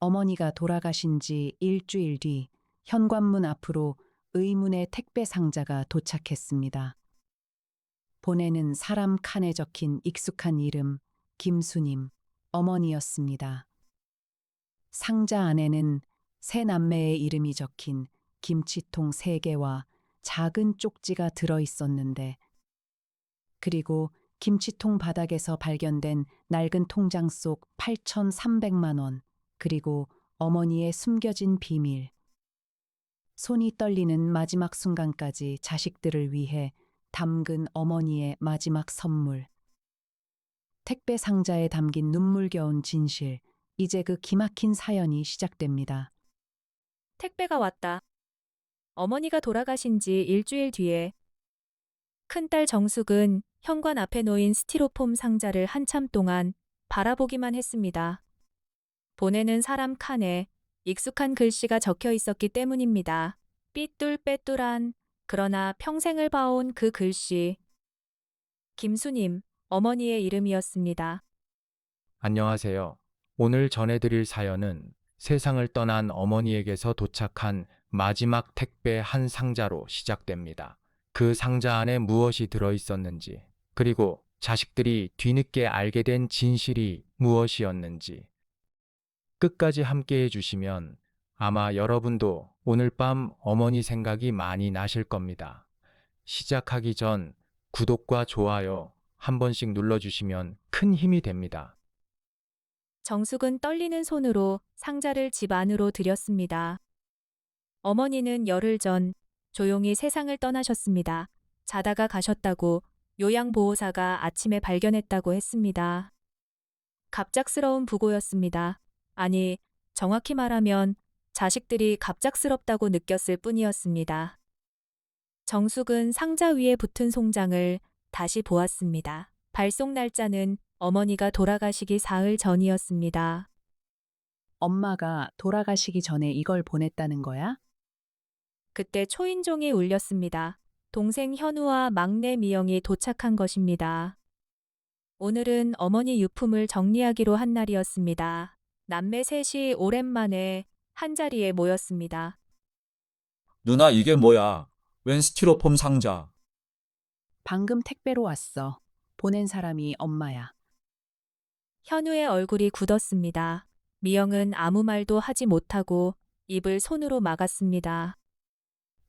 어머니가 돌아가신 지 일주일 뒤 현관문 앞으로 의문의 택배 상자가 도착했습니다. 보내는 사람 칸에 적힌 익숙한 이름, 김수님, 어머니였습니다. 상자 안에는 세 남매의 이름이 적힌 김치통 3개와 작은 쪽지가 들어 있었는데, 그리고 김치통 바닥에서 발견된 낡은 통장 속 8,300만 원, 그리고 어머니의 숨겨진 비밀. 손이 떨리는 마지막 순간까지 자식들을 위해 담근 어머니의 마지막 선물. 택배 상자에 담긴 눈물겨운 진실. 이제 그 기막힌 사연이 시작됩니다. 택배가 왔다. 어머니가 돌아가신 지 일주일 뒤에 큰딸 정숙은 현관 앞에 놓인 스티로폼 상자를 한참 동안 바라보기만 했습니다. 보내는 사람 칸에 익숙한 글씨가 적혀 있었기 때문입니다. 삐뚤빼뚤한 그러나 평생을 봐온 그 글씨. 김수님, 어머니의 이름이었습니다. 안녕하세요. 오늘 전해드릴 사연은 세상을 떠난 어머니에게서 도착한 마지막 택배 한 상자로 시작됩니다. 그 상자 안에 무엇이 들어있었는지, 그리고 자식들이 뒤늦게 알게 된 진실이 무엇이었는지, 끝까지 함께 해주시면 아마 여러분도 오늘 밤 어머니 생각이 많이 나실 겁니다. 시작하기 전 구독과 좋아요 한 번씩 눌러주시면 큰 힘이 됩니다. 정숙은 떨리는 손으로 상자를 집 안으로 들였습니다. 어머니는 열흘 전 조용히 세상을 떠나셨습니다. 자다가 가셨다고 요양보호사가 아침에 발견했다고 했습니다. 갑작스러운 부고였습니다. 아니, 정확히 말하면 자식들이 갑작스럽다고 느꼈을 뿐이었습니다. 정숙은 상자 위에 붙은 송장을 다시 보았습니다. 발송 날짜는 어머니가 돌아가시기 사흘 전이었습니다. 엄마가 돌아가시기 전에 이걸 보냈다는 거야? 그때 초인종이 울렸습니다. 동생 현우와 막내 미영이 도착한 것입니다. 오늘은 어머니 유품을 정리하기로 한 날이었습니다. 남매 셋이 오랜만에 한자리에 모였습니다. 누나 이게 뭐야? 웬 스티로폼 상자? 방금 택배로 왔어. 보낸 사람이 엄마야. 현우의 얼굴이 굳었습니다. 미영은 아무 말도 하지 못하고 입을 손으로 막았습니다.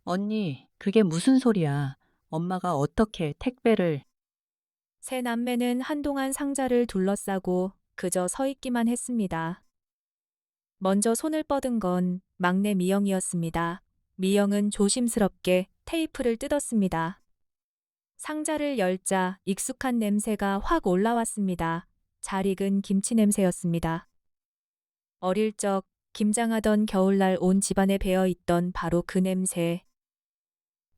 언니, 그게 무슨 소리야? 엄마가 어떻게 택배를... 세 남매는 한동안 상자를 둘러싸고 그저 서 있기만 했습니다. 먼저 손을 뻗은 건 막내 미영이었습니다. 미영은 조심스럽게 테이프를 뜯었습니다. 상자를 열자 익숙한 냄새가 확 올라왔습니다. 잘 익은 김치 냄새였습니다. 어릴 적 김장하던 겨울날 온 집안에 배어 있던 바로 그 냄새.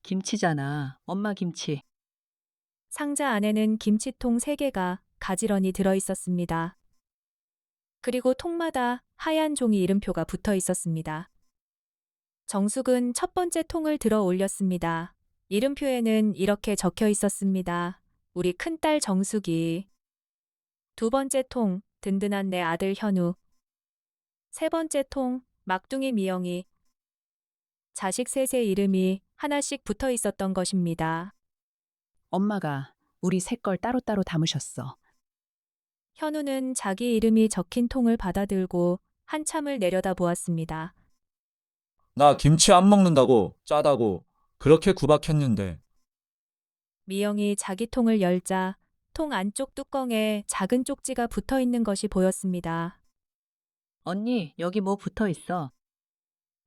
김치잖아. 엄마 김치. 상자 안에는 김치통 3개가 가지런히 들어 있었습니다. 그리고 통마다 하얀 종이 이름표가 붙어 있었습니다. 정숙은 첫 번째 통을 들어 올렸습니다. 이름표에는 이렇게 적혀 있었습니다. 우리 큰딸 정숙이. 두 번째 통, 든든한 내 아들 현우. 세 번째 통, 막둥이 미영이. 자식 셋의 이름이 하나씩 붙어 있었던 것입니다. 엄마가 우리 새 걸 따로따로 담으셨어. 현우는 자기 이름이 적힌 통을 받아들고 한참을 내려다보았습니다. 나 김치 안 먹는다고, 짜다고, 그렇게 구박했는데. 미영이 자기 통을 열자 통 안쪽 뚜껑에 작은 쪽지가 붙어 있는 것이 보였습니다. 언니, 여기 뭐 붙어 있어?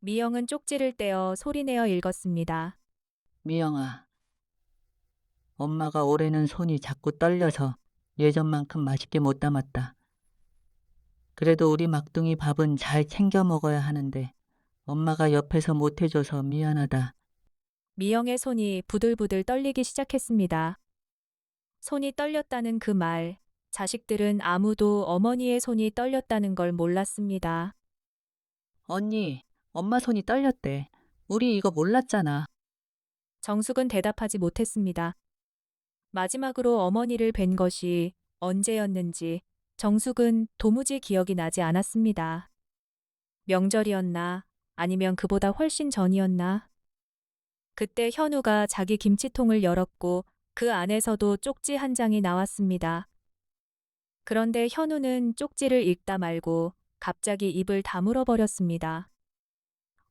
미영은 쪽지를 떼어 소리내어 읽었습니다. 미영아. 엄마가 올해는 손이 자꾸 떨려서 예전만큼 맛있게 못 담았다. 그래도 우리 막둥이 밥은 잘 챙겨 먹어야 하는데 엄마가 옆에서 못 해줘서 미안하다. 미영의 손이 부들부들 떨리기 시작했습니다. 손이 떨렸다는 그 말, 자식들은 아무도 어머니의 손이 떨렸다는 걸 몰랐습니다. 언니, 엄마 손이 떨렸대. 우리 이거 몰랐잖아. 정숙은 대답하지 못했습니다. 마지막으로 어머니를 뵌 것이 언제였는지 정숙은 도무지 기억이 나지 않았습니다. 명절이었나? 아니면 그보다 훨씬 전이었나? 그때 현우가 자기 김치통을 열었고 그 안에서도 쪽지 한 장이 나왔습니다. 그런데 현우는 쪽지를 읽다 말고 갑자기 입을 다물어 버렸습니다.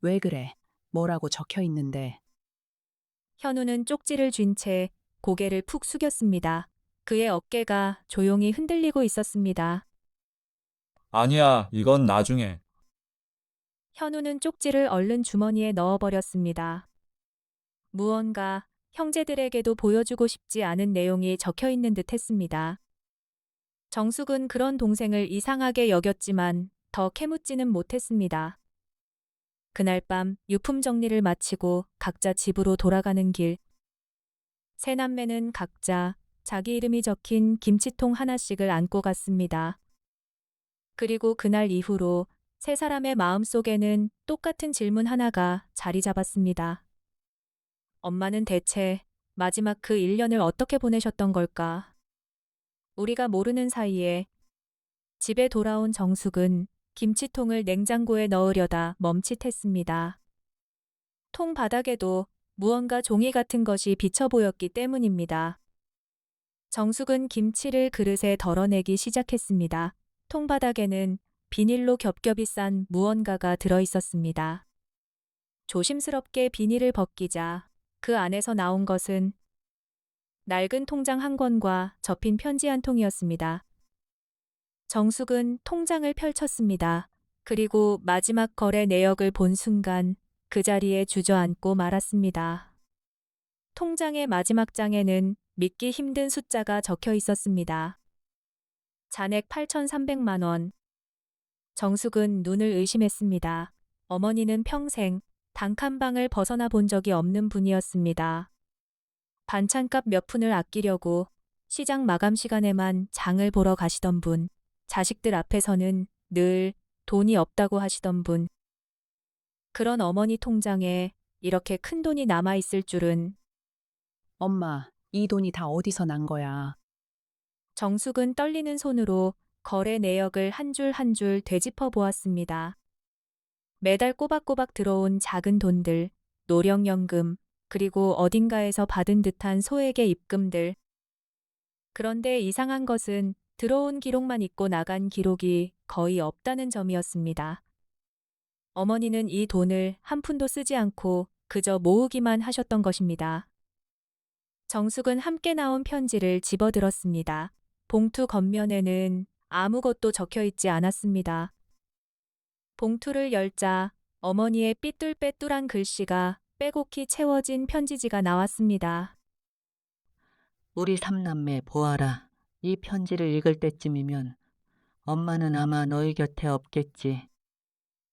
왜 그래? 뭐라고 적혀 있는데? 현우는 쪽지를 쥔 채 고개를 푹 숙였습니다. 그의 어깨가 조용히 흔들리고 있었습니다. 아니야, 이건 나중에. 현우는 쪽지를 얼른 주머니에 넣어버렸습니다. 무언가 형제들에게도 보여주고 싶지 않은 내용이 적혀 있는 듯 했습니다. 정숙은 그런 동생을 이상하게 여겼지만 더 캐묻지는 못했습니다. 그날 밤 유품 정리를 마치고 각자 집으로 돌아가는 길. 세 남매는 각자 자기 이름이 적힌 김치통 하나씩을 안고 갔습니다. 그리고 그날 이후로 세 사람의 마음속에는 똑같은 질문 하나가 자리 잡았습니다. 엄마는 대체 마지막 그 1년을 어떻게 보내셨던 걸까? 우리가 모르는 사이에 집에 돌아온 정숙은 김치통을 냉장고에 넣으려다 멈칫했습니다. 통 바닥에도 무언가 종이 같은 것이 비쳐 보였기 때문입니다. 정숙은 김치를 그릇에 덜어내기 시작했습니다. 통 바닥에는 비닐로 겹겹이 싼 무언가가 들어 있었습니다. 조심스럽게 비닐을 벗기자 그 안에서 나온 것은 낡은 통장 한 권과 접힌 편지 한 통이었습니다. 정숙은 통장을 펼쳤습니다. 그리고 마지막 거래 내역을 본 순간 그 자리에 주저앉고 말았습니다. 통장의 마지막 장에는 믿기 힘든 숫자가 적혀 있었습니다. 잔액 8,300만 원. 정숙은 눈을 의심했습니다. 어머니는 평생 단 한 방을 벗어나 본 적이 없는 분이었습니다. 반찬값 몇 푼을 아끼려고 시장 마감 시간에만 장을 보러 가시던 분, 자식들 앞에서는 늘 돈이 없다고 하시던 분. 그런 어머니 통장에 이렇게 큰 돈이 남아있을 줄은. 엄마, 이 돈이 다 어디서 난 거야? 정숙은 떨리는 손으로 거래 내역을 한 줄 한 줄 되짚어 보았습니다. 매달 꼬박꼬박 들어온 작은 돈들, 노령연금, 그리고 어딘가에서 받은 듯한 소액의 입금들. 그런데 이상한 것은 들어온 기록만 있고 나간 기록이 거의 없다는 점이었습니다. 어머니는 이 돈을 한 푼도 쓰지 않고 그저 모으기만 하셨던 것입니다. 정숙은 함께 나온 편지를 집어들었습니다. 봉투 겉면에는 아무것도 적혀 있지 않았습니다. 봉투를 열자 어머니의 삐뚤빼뚤한 글씨가 빼곡히 채워진 편지지가 나왔습니다. 우리 삼남매 보아라. 이 편지를 읽을 때쯤이면 엄마는 아마 너희 곁에 없겠지.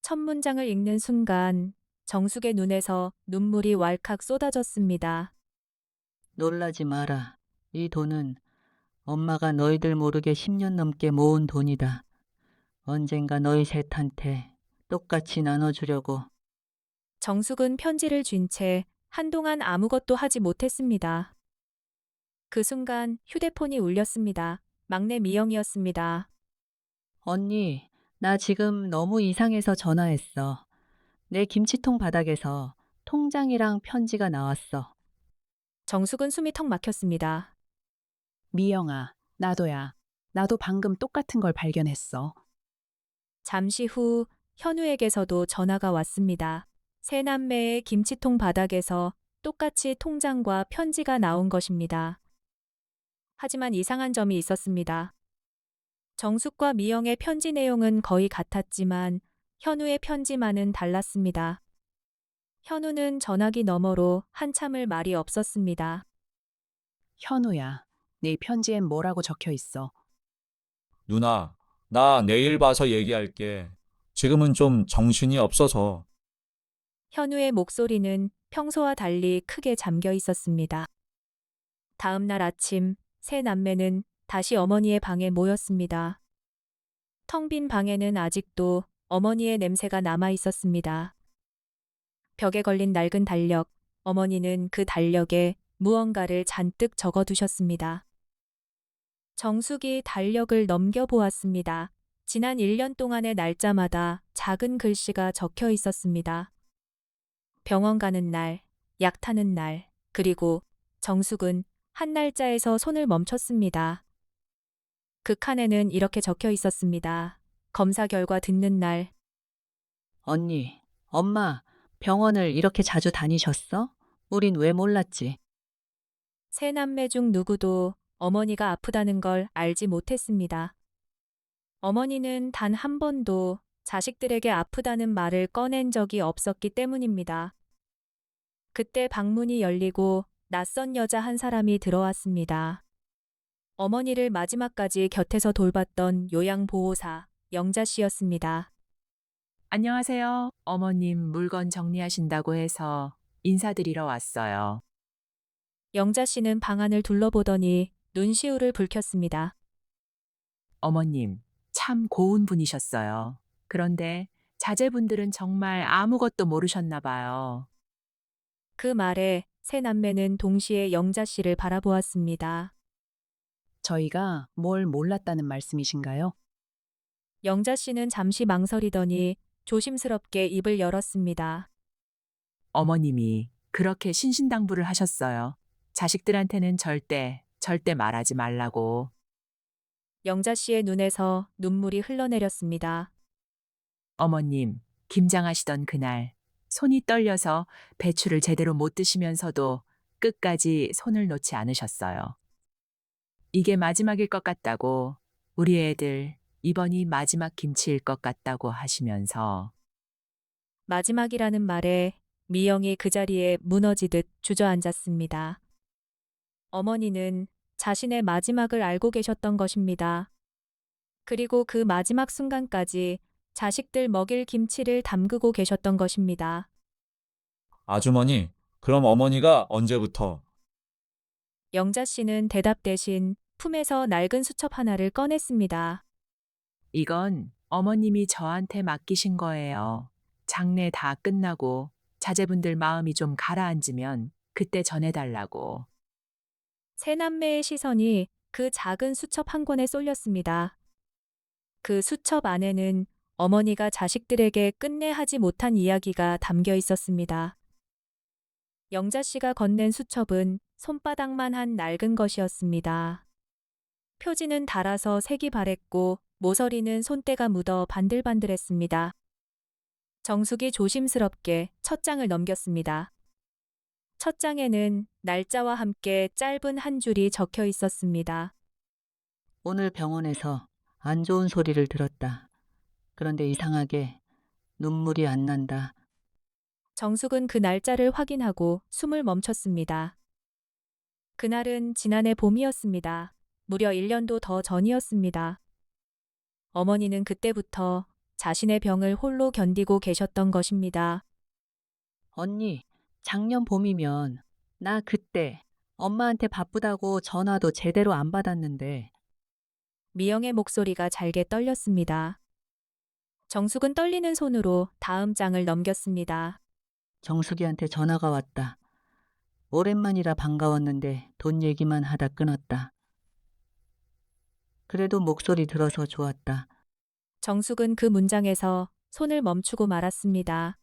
첫 문장을 읽는 순간 정숙의 눈에서 눈물이 왈칵 쏟아졌습니다. 놀라지 마라. 이 돈은 엄마가 너희들 모르게 10년 넘게 모은 돈이다. 언젠가 너희 셋한테 똑같이 나눠주려고. 정숙은 편지를 쥔 채 한동안 아무것도 하지 못했습니다. 그 순간 휴대폰이 울렸습니다. 막내 미영이었습니다. 언니, 나 지금 너무 이상해서 전화했어. 내 김치통 바닥에서 통장이랑 편지가 나왔어. 정숙은 숨이 턱 막혔습니다. 미영아, 나도야. 나도 방금 똑같은 걸 발견했어. 잠시 후 현우에게서도 전화가 왔습니다. 세 남매의 김치통 바닥에서 똑같이 통장과 편지가 나온 것입니다. 하지만 이상한 점이 있었습니다. 정숙과 미영의 편지 내용은 거의 같았지만 현우의 편지만은 달랐습니다. 현우는 전화기 너머로 한참을 말이 없었습니다. 현우야, 네 편지엔 뭐라고 적혀 있어? 누나, 나 내일 봐서 얘기할게. 지금은 좀 정신이 없어서. 현우의 목소리는 평소와 달리 크게 잠겨 있었습니다. 다음 날 아침 세 남매는 다시 어머니의 방에 모였습니다. 텅 빈 방에는 아직도 어머니의 냄새가 남아 있었습니다. 벽에 걸린 낡은 달력, 어머니는 그 달력에 무언가를 잔뜩 적어두셨습니다. 정숙이 달력을 넘겨보았습니다. 지난 1년 동안의 날짜마다 작은 글씨가 적혀 있었습니다. 병원 가는 날, 약 타는 날, 그리고 정숙은 한 날짜에서 손을 멈췄습니다. 그 칸에는 이렇게 적혀 있었습니다. 검사 결과 듣는 날, 언니, 엄마, 병원을 이렇게 자주 다니셨어? 우린 왜 몰랐지? 세 남매 중 누구도 어머니가 아프다는 걸 알지 못했습니다. 어머니는 단 한 번도 자식들에게 아프다는 말을 꺼낸 적이 없었기 때문입니다. 그때 방문이 열리고 낯선 여자 한 사람이 들어왔습니다. 어머니를 마지막까지 곁에서 돌봤던 요양보호사 영자 씨였습니다. 안녕하세요. 어머님 물건 정리하신다고 해서 인사드리러 왔어요. 영자 씨는 방 안을 둘러보더니 눈시울을 붉혔습니다. 어머님, 참 고운 분이셨어요. 그런데 자제분들은 정말 아무것도 모르셨나 봐요. 그 말에 세 남매는 동시에 영자 씨를 바라보았습니다. 저희가 뭘 몰랐다는 말씀이신가요? 영자 씨는 잠시 망설이더니 조심스럽게 입을 열었습니다. 어머님이 그렇게 신신당부를 하셨어요. 자식들한테는 절대 말하지 말라고. 영자 씨의 눈에서 눈물이 흘러내렸습니다. 어머님, 김장하시던 그날 손이 떨려서 배추를 제대로 못 드시면서도 끝까지 손을 놓지 않으셨어요. 이게 마지막일 것 같다고, 우리 애들 이번이 마지막 김치일 것 같다고 하시면서 마지막이라는 말에 미영이 그 자리에 무너지듯 주저앉았습니다. 어머니는 자신의 마지막을 알고 계셨던 것입니다. 그리고 그 마지막 순간까지 자식들 먹일 김치를 담그고 계셨던 것입니다. 아주머니, 그럼 어머니가 언제부터? 영자 씨는 대답 대신 품에서 낡은 수첩 하나를 꺼냈습니다. 이건 어머님이 저한테 맡기신 거예요. 장례 다 끝나고 자제분들 마음이 좀 가라앉으면 그때 전해달라고. 세 남매의 시선이 그 작은 수첩 한 권에 쏠렸습니다. 그 수첩 안에는 어머니가 자식들에게 끝내 하지 못한 이야기가 담겨 있었습니다. 영자 씨가 건넨 수첩은 손바닥만 한 낡은 것이었습니다. 표지는 닳아서 색이 바랬고 모서리는 손때가 묻어 반들반들했습니다. 정숙이 조심스럽게 첫 장을 넘겼습니다. 첫 장에는 날짜와 함께 짧은 한 줄이 적혀 있었습니다. 오늘 병원에서 안 좋은 소리를 들었다. 그런데 이상하게 눈물이 안 난다. 정숙은 그 날짜를 확인하고 숨을 멈췄습니다. 그날은 지난해 봄이었습니다. 무려 1년도 더 전이었습니다. 어머니는 그때부터 자신의 병을 홀로 견디고 계셨던 것입니다. 언니, 작년 봄이면 나 그때 엄마한테 바쁘다고 전화도 제대로 안 받았는데 미영의 목소리가 잘게 떨렸습니다. 정숙은 떨리는 손으로 다음 장을 넘겼습니다. 정숙이한테 전화가 왔다. 오랜만이라 반가웠는데 돈 얘기만 하다 끊었다. 그래도 목소리 들어서 좋았다. 정숙은 그 문장에서 손을 멈추고 말았습니다.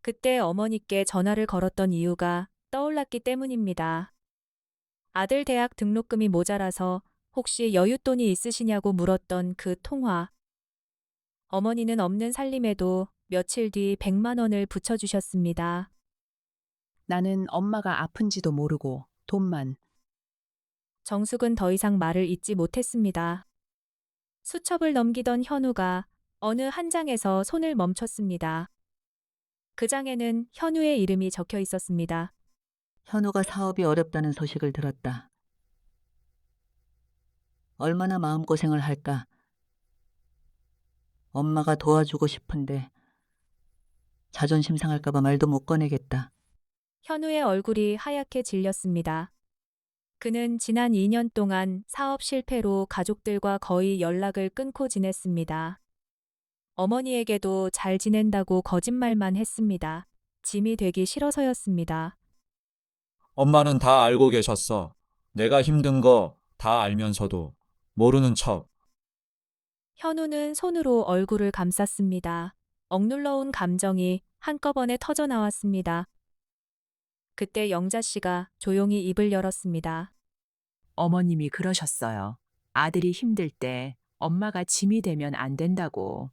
그때 어머니께 전화를 걸었던 이유가 떠올랐기 때문입니다. 아들 대학 등록금이 모자라서 혹시 여윳돈이 있으시냐고 물었던 그 통화. 어머니는 없는 살림에도 며칠 뒤 100만 원을 붙여주셨습니다. 나는 엄마가 아픈지도 모르고 돈만. 정숙은 더 이상 말을 잇지 못했습니다. 수첩을 넘기던 현우가 어느 한 장에서 손을 멈췄습니다. 그 장에는 현우의 이름이 적혀 있었습니다. 현우가 사업이 어렵다는 소식을 들었다. 얼마나 마음고생을 할까? 엄마가 도와주고 싶은데 자존심 상할까봐 말도 못 꺼내겠다. 현우의 얼굴이 하얗게 질렸습니다. 그는 지난 2년 동안 사업 실패로 가족들과 거의 연락을 끊고 지냈습니다. 어머니에게도 잘 지낸다고 거짓말만 했습니다. 짐이 되기 싫어서였습니다. 엄마는 다 알고 계셨어. 내가 힘든 거 다 알면서도 모르는 척. 현우는 손으로 얼굴을 감쌌습니다. 억눌러온 감정이 한꺼번에 터져 나왔습니다. 그때 영자 씨가 조용히 입을 열었습니다. 어머님이 그러셨어요. 아들이 힘들 때 엄마가 짐이 되면 안 된다고.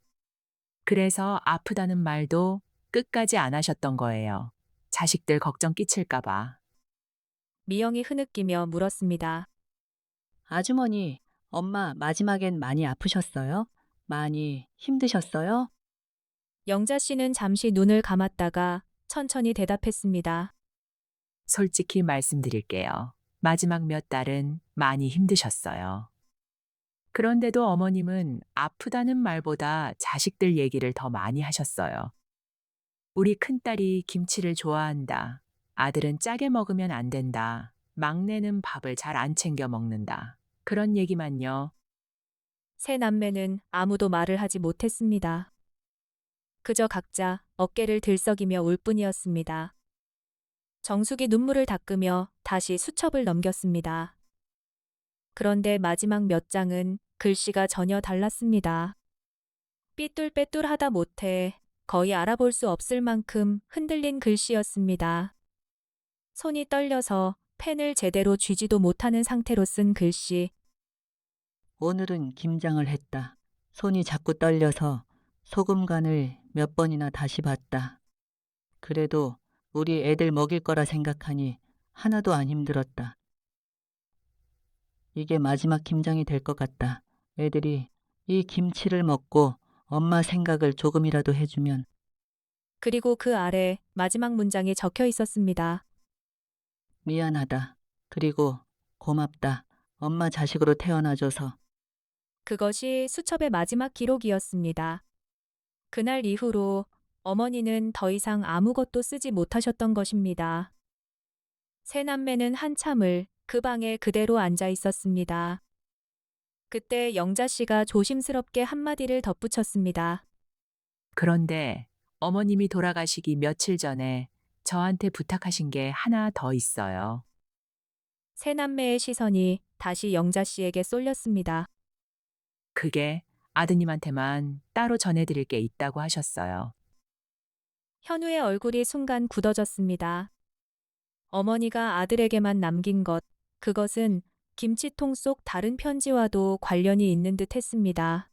그래서 아프다는 말도 끝까지 안 하셨던 거예요. 자식들 걱정 끼칠까봐. 미영이 흐느끼며 물었습니다. 아주머니, 엄마 마지막엔 많이 아프셨어요? 많이 힘드셨어요? 영자 씨는 잠시 눈을 감았다가 천천히 대답했습니다. 솔직히 말씀드릴게요. 마지막 몇 달은 많이 힘드셨어요. 그런데도 어머님은 아프다는 말보다 자식들 얘기를 더 많이 하셨어요. 우리 큰딸이 김치를 좋아한다. 아들은 짜게 먹으면 안 된다. 막내는 밥을 잘 안 챙겨 먹는다. 그런 얘기만요. 세 남매는 아무도 말을 하지 못했습니다. 그저 각자 어깨를 들썩이며 울 뿐이었습니다. 정숙이 눈물을 닦으며 다시 수첩을 넘겼습니다. 그런데 마지막 몇 장은 글씨가 전혀 달랐습니다. 삐뚤빼뚤하다 못해 거의 알아볼 수 없을 만큼 흔들린 글씨였습니다. 손이 떨려서 펜을 제대로 쥐지도 못하는 상태로 쓴 글씨. 오늘은 김장을 했다. 손이 자꾸 떨려서 소금 간을 몇 번이나 다시 봤다. 그래도 우리 애들 먹일 거라 생각하니 하나도 안 힘들었다. 이게 마지막 김장이 될 것 같다. 애들이 이 김치를 먹고 엄마 생각을 조금이라도 해주면 그리고 그 아래 마지막 문장이 적혀 있었습니다. 미안하다. 그리고 고맙다. 엄마 자식으로 태어나줘서. 그것이 수첩의 마지막 기록이었습니다. 그날 이후로 어머니는 더 이상 아무것도 쓰지 못하셨던 것입니다. 세 남매는 한참을 그 방에 그대로 앉아 있었습니다. 그때 영자 씨가 조심스럽게 한마디를 덧붙였습니다. 그런데 어머님이 돌아가시기 며칠 전에 저한테 부탁하신 게 하나 더 있어요. 세 남매의 시선이 다시 영자 씨에게 쏠렸습니다. 그게 아드님한테만 따로 전해드릴 게 있다고 하셨어요. 현우의 얼굴이 순간 굳어졌습니다. 어머니가 아들에게만 남긴 것, 그것은 김치통 속 다른 편지와도 관련이 있는 듯 했습니다.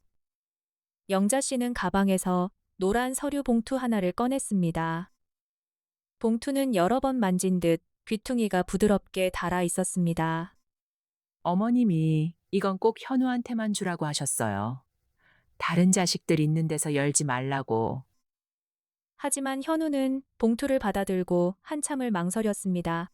영자 씨는 가방에서 노란 서류 봉투 하나를 꺼냈습니다. 봉투는 여러 번 만진 듯 귀퉁이가 부드럽게 닳아 있었습니다. 어머님이 이건 꼭 현우한테만 주라고 하셨어요. 다른 자식들 있는 데서 열지 말라고. 하지만 현우는 봉투를 받아들고 한참을 망설였습니다.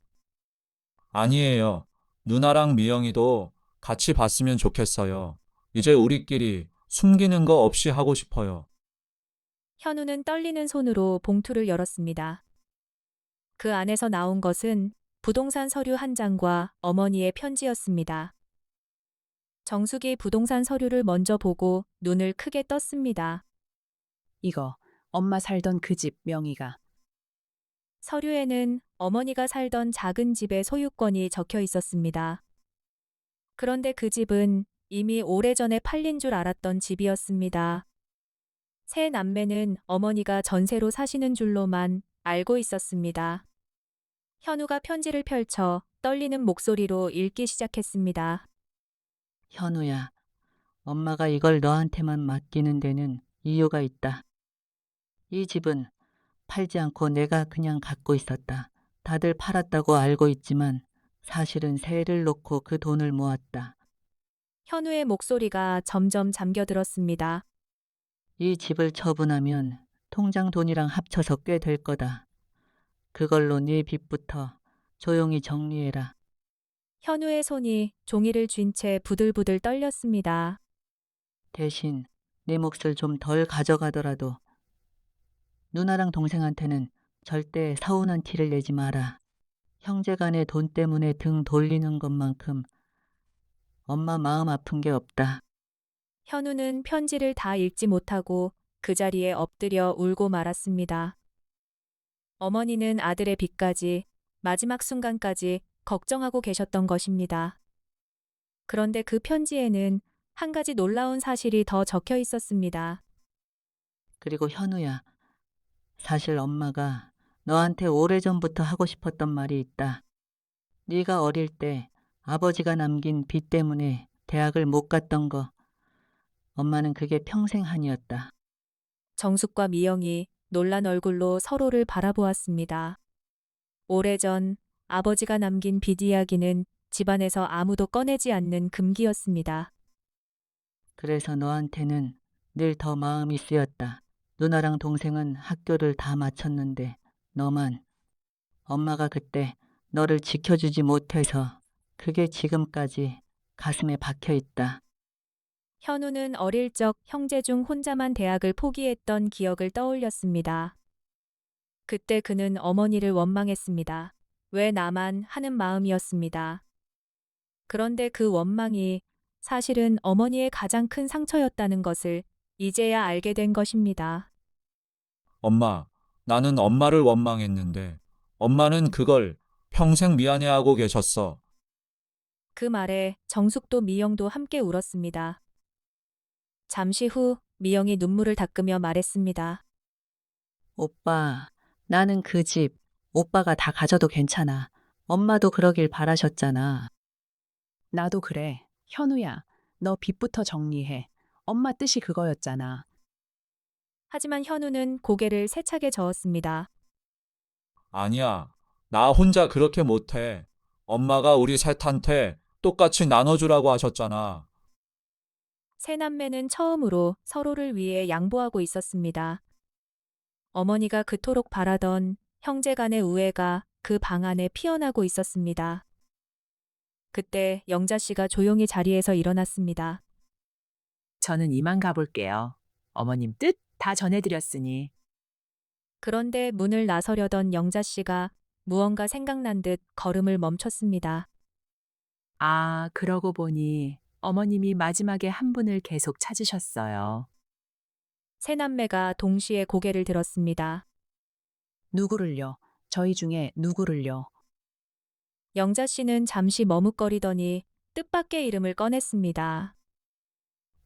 아니에요. 누나랑 미영이도 같이 봤으면 좋겠어요. 이제 우리끼리 숨기는 거 없이 하고 싶어요. 현우는 떨리는 손으로 봉투를 열었습니다. 그 안에서 나온 것은 부동산 서류 한 장과 어머니의 편지였습니다. 정숙이 부동산 서류를 먼저 보고 눈을 크게 떴습니다. 이거 엄마 살던 그 집 명의가. 서류에는 어머니가 살던 작은 집의 소유권이 적혀 있었습니다. 그런데 그 집은 이미 오래전에 팔린 줄 알았던 집이었습니다. 세 남매는 어머니가 전세로 사시는 줄로만 알고 있었습니다. 현우가 편지를 펼쳐 떨리는 목소리로 읽기 시작했습니다. 현우야, 엄마가 이걸 너한테만 맡기는 데는 이유가 있다. 이 집은 팔지 않고 내가 그냥 갖고 있었다. 다들 팔았다고 알고 있지만 사실은 세를 놓고 그 돈을 모았다. 현우의 목소리가 점점 잠겨들었습니다. 이 집을 처분하면 통장 돈이랑 합쳐서 꽤 될 거다. 그걸로 네 빚부터 조용히 정리해라. 현우의 손이 종이를 쥔 채 부들부들 떨렸습니다. 대신 네 몫을 좀 덜 가져가더라도 누나랑 동생한테는 절대 서운한 티를 내지 마라. 형제간의 돈 때문에 등 돌리는 것만큼 엄마 마음 아픈 게 없다. 현우는 편지를 다 읽지 못하고 그 자리에 엎드려 울고 말았습니다. 어머니는 아들의 빚까지 마지막 순간까지 걱정하고 계셨던 것입니다. 그런데 그 편지에는 한 가지 놀라운 사실이 더 적혀 있었습니다. 그리고 현우야, 사실 엄마가 너한테 오래전부터 하고 싶었던 말이 있다. 네가 어릴 때 아버지가 남긴 빚 때문에 대학을 못 갔던 거, 엄마는 그게 평생 한이었다. 정숙과 미영이 놀란 얼굴로 서로를 바라보았습니다. 오래전 아버지가 남긴 빚 이야기는 집안에서 아무도 꺼내지 않는 금기였습니다. 그래서 너한테는 늘 더 마음이 쓰였다. 누나랑 동생은 학교를 다 마쳤는데 너만, 엄마가 그때 너를 지켜주지 못해서 그게 지금까지 가슴에 박혀 있다. 현우는 어릴 적 형제 중 혼자만 대학을 포기했던 기억을 떠올렸습니다. 그때 그는 어머니를 원망했습니다. 왜 나만 하는 마음이었습니다. 그런데 그 원망이 사실은 어머니의 가장 큰 상처였다는 것을 이제야 알게 된 것입니다. 엄마, 나는 엄마를 원망했는데 엄마는 그걸 평생 미안해하고 계셨어. 그 말에 정숙도 미영도 함께 울었습니다. 잠시 후 미영이 눈물을 닦으며 말했습니다. 오빠, 나는 그 집, 오빠가 다 가져도 괜찮아. 엄마도 그러길 바라셨잖아. 나도 그래. 현우야, 너 빚부터 정리해. 엄마 뜻이 그거였잖아. 하지만 현우는 고개를 세차게 저었습니다. 아니야, 나 혼자 그렇게 못해. 엄마가 우리 셋한테 똑같이 나눠주라고 하셨잖아. 세 남매는 처음으로 서로를 위해 양보하고 있었습니다. 어머니가 그토록 바라던 형제 간의 우애가 그 방 안에 피어나고 있었습니다. 그때 영자 씨가 조용히 자리에서 일어났습니다. 저는 이만 가볼게요. 어머님 뜻 다 전해드렸으니. 그런데 문을 나서려던 영자 씨가 무언가 생각난 듯 걸음을 멈췄습니다. 아, 그러고 보니 어머님이 마지막에 한 분을 계속 찾으셨어요. 세 남매가 동시에 고개를 들었습니다. 누구를요? 저희 중에 누구를요? 영자 씨는 잠시 머뭇거리더니 뜻밖의 이름을 꺼냈습니다.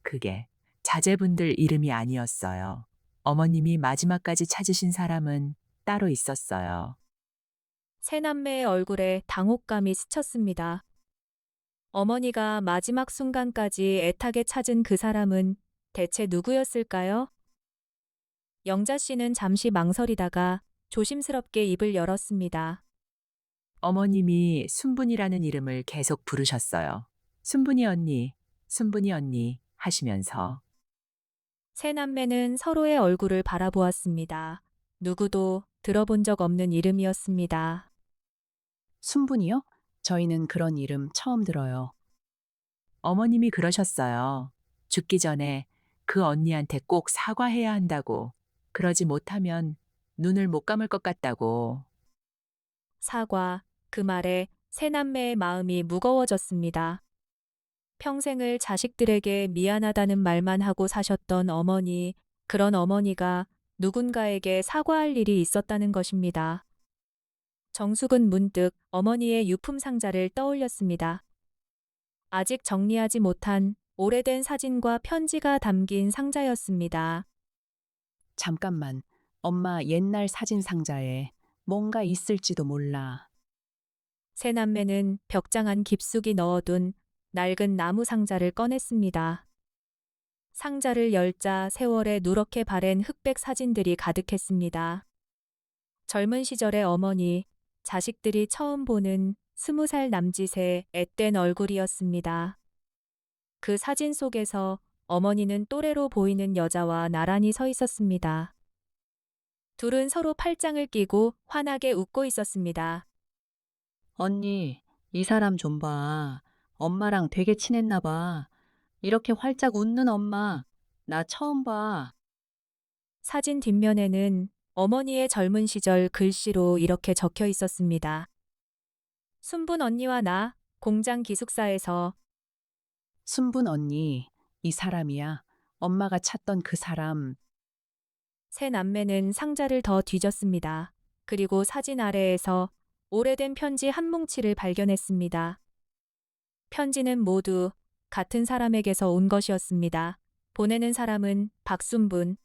그게 자제분들 이름이 아니었어요. 어머님이 마지막까지 찾으신 사람은 따로 있었어요. 세 남매의 얼굴에 당혹감이 스쳤습니다. 어머니가 마지막 순간까지 애타게 찾은 그 사람은 대체 누구였을까요? 영자 씨는 잠시 망설이다가 조심스럽게 입을 열었습니다. 어머님이 순분이라는 이름을 계속 부르셨어요. 순분이 언니, 순분이 언니 하시면서. 세 남매는 서로의 얼굴을 바라보았습니다. 누구도 들어본 적 없는 이름이었습니다. 순분이요? 저희는 그런 이름 처음 들어요. 어머님이 그러셨어요. 죽기 전에 그 언니한테 꼭 사과해야 한다고. 그러지 못하면 눈을 못 감을 것 같다고. 사과, 그 말에 세 남매의 마음이 무거워졌습니다. 평생을 자식들에게 미안하다는 말만 하고 사셨던 어머니, 그런 어머니가 누군가에게 사과할 일이 있었다는 것입니다. 정숙은 문득 어머니의 유품 상자를 떠올렸습니다. 아직 정리하지 못한 오래된 사진과 편지가 담긴 상자였습니다. 잠깐만, 엄마 옛날 사진 상자에 뭔가 있을지도 몰라. 세 남매는 벽장 안 깊숙이 넣어둔 낡은 나무 상자를 꺼냈습니다. 상자를 열자 세월에 누렇게 바랜 흑백 사진들이 가득했습니다. 젊은 시절의 어머니, 자식들이 처음 보는 20살 남짓의 앳된 얼굴이었습니다. 그 사진 속에서 어머니는 또래로 보이는 여자와 나란히 서 있었습니다. 둘은 서로 팔짱을 끼고 환하게 웃고 있었습니다. 언니, 이 사람 좀 봐. 엄마랑 되게 친했나 봐. 이렇게 활짝 웃는 엄마, 나 처음 봐. 사진 뒷면에는 어머니의 젊은 시절 글씨로 이렇게 적혀 있었습니다. 순분 언니와 나 공장 기숙사에서. 순분 언니, 이 사람이야. 엄마가 찾던 그 사람. 세 남매는 상자를 더 뒤졌습니다. 그리고 사진 아래에서 오래된 편지 한 뭉치를 발견했습니다. 편지는 모두 같은 사람에게서 온 것이었습니다. 보내는 사람은 박순분.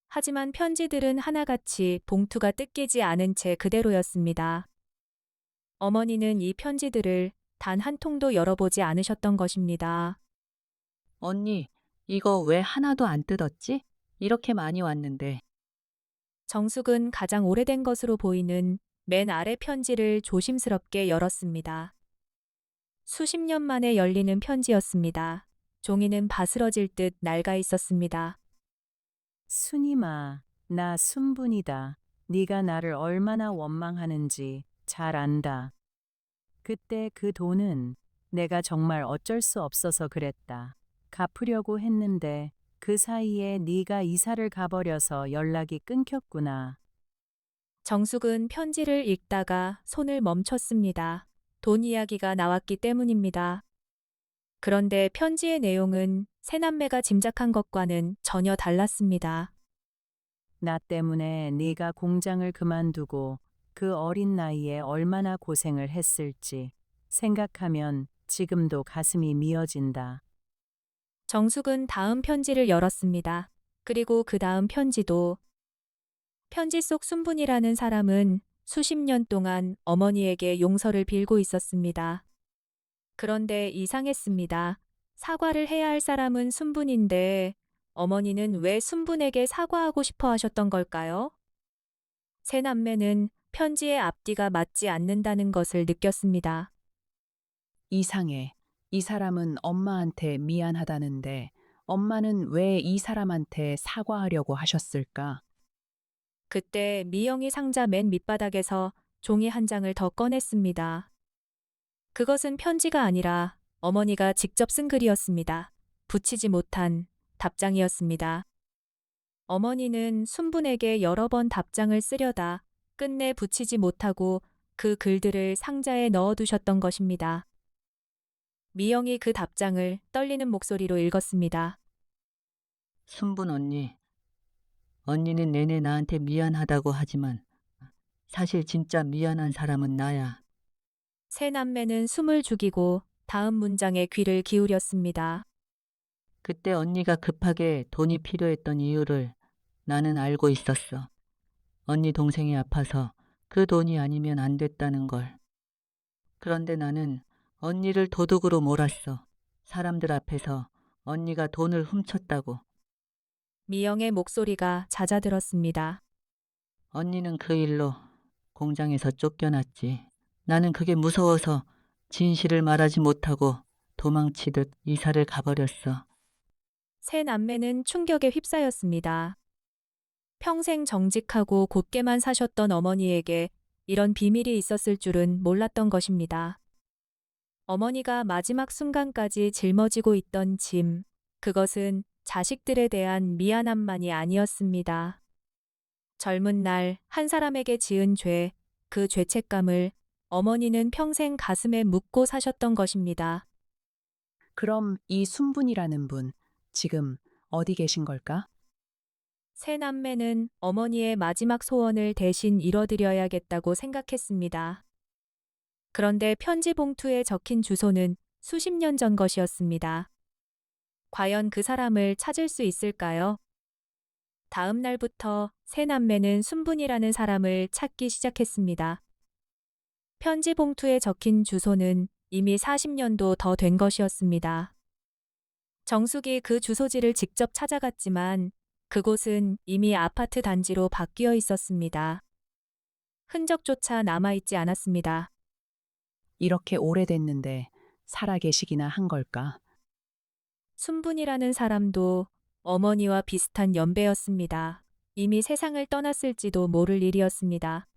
하지만 편지들은 하나같이 봉투가 뜯기지 않은 채 그대로였습니다. 어머니는 이 편지들을 단 한 통도 열어보지 않으셨던 것입니다. 언니, 이거 왜 하나도 안 뜯었지? 이렇게 많이 왔는데. 정숙은 가장 오래된 것으로 보이는 맨 아래 편지를 조심스럽게 열었습니다. 수십 년 만에 열리는 편지였습니다. 종이는 바스러질 듯 낡아 있었습니다. 순임아, 나 순분이다. 네가 나를 얼마나 원망하는지 잘 안다. 그때 그 돈은 내가 정말 어쩔 수 없어서 그랬다. 갚으려고 했는데 그 사이에 네가 이사를 가버려서 연락이 끊겼구나. 정숙은 편지를 읽다가 손을 멈췄습니다. 돈 이야기가 나왔기 때문입니다. 그런데 편지의 내용은 새남매가 짐작한 것과는 전혀 달랐습니다. 나 때문에 네가 공장을 그만두고 그 어린 나이에 얼마나 고생을 했을지 생각하면 지금도 가슴이 미어진다. 정숙은 다음 편지를 열었습니다. 그리고 그 다음 편지도. 편지 속 순분이라는 사람은 수십 년 동안 어머니에게 용서를 빌고 있었습니다. 그런데 이상했습니다. 사과를 해야 할 사람은 순분인데 어머니는 왜 순분에게 사과하고 싶어 하셨던 걸까요? 새 남매는 편지의 앞뒤가 맞지 않는다는 것을 느꼈습니다. 이상해. 이 사람은 엄마한테 미안하다는데 엄마는 왜 이 사람한테 사과하려고 하셨을까? 그때 미영이 상자 맨 밑바닥에서 종이 한 장을 더 꺼냈습니다. 그것은 편지가 아니라 어머니가 직접 쓴 글이었습니다. 붙이지 못한 답장이었습니다. 어머니는 순분에게 여러 번 답장을 쓰려다 끝내 붙이지 못하고 그 글들을 상자에 넣어두셨던 것입니다. 미영이 그 답장을 떨리는 목소리로 읽었습니다. 순분 언니. 언니는 내내 나한테 미안하다고 하지만 사실 진짜 미안한 사람은 나야. 새 남매는 숨을 죽이고 다음 문장에 귀를 기울였습니다. 그때 언니가 급하게 돈이 필요했던 이유를 나는 알고 있었어. 언니 동생이 아파서 그 돈이 아니면 안 됐다는 걸. 그런데 나는 언니를 도둑으로 몰았어. 사람들 앞에서 언니가 돈을 훔쳤다고. 미영의 목소리가 잦아들었습니다. 언니는 그 일로 공장에서 쫓겨났지. 나는 그게 무서워서 진실을 말하지 못하고 도망치듯 이사를 가버렸어. 새 남매는 충격에 휩싸였습니다. 평생 정직하고 곱게만 사셨던 어머니에게 이런 비밀이 있었을 줄은 몰랐던 것입니다. 어머니가 마지막 순간까지 짊어지고 있던 짐, 그것은 자식들에 대한 미안함만이 아니었습니다. 젊은 날 한 사람에게 지은 죄, 그 죄책감을 어머니는 평생 가슴에 묻고 사셨던 것입니다. 그럼 이 순분이라는 분, 지금 어디 계신 걸까? 새 남매는 어머니의 마지막 소원을 대신 이뤄드려야겠다고 생각했습니다. 그런데 편지 봉투에 적힌 주소는 수십 년 전 것이었습니다. 과연 그 사람을 찾을 수 있을까요? 다음 날부터 새 남매는 순분이라는 사람을 찾기 시작했습니다. 편지 봉투에 적힌 주소는 이미 40년도 더 된 것이었습니다. 정숙이 그 주소지를 직접 찾아갔지만 그곳은 이미 아파트 단지로 바뀌어 있었습니다. 흔적조차 남아있지 않았습니다. 이렇게 오래됐는데 살아계시기나 한 걸까? 순분이라는 사람도 어머니와 비슷한 연배였습니다. 이미 세상을 떠났을지도 모를 일이었습니다.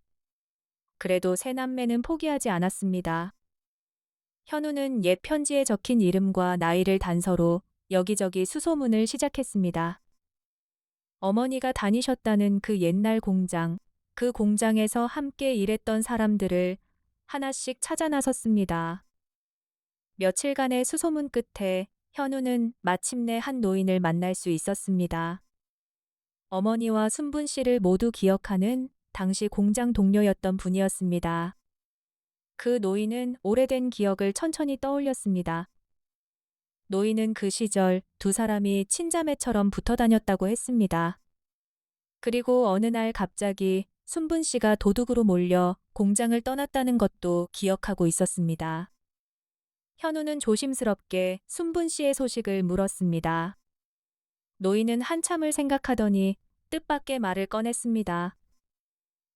그래도 새 남매는 포기하지 않았습니다. 현우는 옛 편지에 적힌 이름과 나이를 단서로 여기저기 수소문을 시작했습니다. 어머니가 다니셨다는 그 옛날 공장, 그 공장에서 함께 일했던 사람들을 하나씩 찾아 나섰습니다. 며칠간의 수소문 끝에 현우는 마침내 한 노인을 만날 수 있었습니다. 어머니와 순분 씨를 모두 기억하는 당시 공장 동료였던 분이었습니다. 그 노인은 오래된 기억을 천천히 떠올렸습니다. 노인은 그 시절 두 사람이 친자매처럼 붙어 다녔다고 했습니다. 그리고 어느 날 갑자기 순분 씨가 도둑으로 몰려 공장을 떠났다는 것도 기억하고 있었습니다. 현우는 조심스럽게 순분 씨의 소식을 물었습니다. 노인은 한참을 생각하더니 뜻밖의 말을 꺼냈습니다.